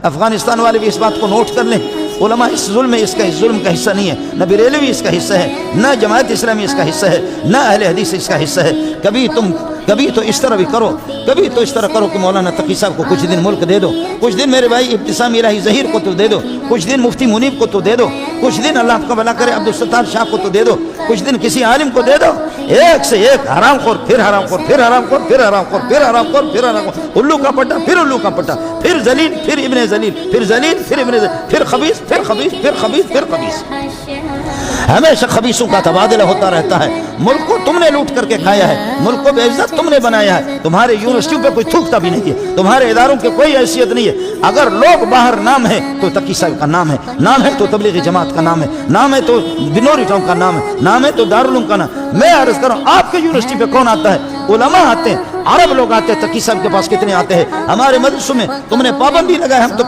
افغانستان والے بھی اس بات کو نوٹ کر لیں، علماء اس ظلم میں اس ظلم کا حصہ نہیں ہے، نہ بریلوی اس کا حصہ ہے، نہ جماعت اسلامی اس کا حصہ ہے، نہ اہل حدیث اس کا حصہ ہے۔ کبھی تو اس طرح بھی کرو، کبھی تو اس طرح کرو کہ مولانا تقی صاحب کو کچھ دن ملک دے دو، کچھ دن میرے بھائی ابتسام الہی ظہیر کو تو دے دو، کچھ دن مفتی منیب کو تو دے دو، کچھ دن اللہ آپ کا بھلا کرے عبدالستار شاہ کو تو دے دو، کچھ دن کسی عالم کو دے دو۔ ایک سے ایک حرام خور، پھر حرام خور، پھر حرام خور، پھر حرام خور، پھر حرام خور، پھر حرام خور، الو کا پٹا، پھر الو کا پٹا، پھر ذلیل، پھر ابن ذلیل، پھر ذلیل، پھر ابن ذلیل، پھر خبیث، پھر خبیث، پھر خبیث، پھر خبیث۔ ہمیشہ خبیثوں کا تبادلہ ہوتا رہتا ہے۔ ملک کو تم نے لوٹ کر کے کھایا ہے، ملک کو بے عزت تم نے بنایا ہے، تمہارے یونیورسٹیوں پہ کوئی تھوکتا بھی نہیں ہے، تمہارے اداروں کی کوئی حیثیت نہیں ہے۔ اگر لوگ باہر نام ہے تو تقی صاحب کا نام ہے، نام ہے تو تبلیغی جماعت کا نام ہے، نام ہے تو بنوری ٹاؤن کا نام ہے، نام ہے تو دارالعلوم کا نام۔ میں عرض کروں آپ کے یونیورسٹی پہ کون آتا ہے؟ علماء آتے ہیں، عرب لوگ آتے ہیں، تقی صاحب کے پاس کتنے آتے ہیں؟ ہمارے مدرسوں میں تم نے پابندی لگائے، ہم تو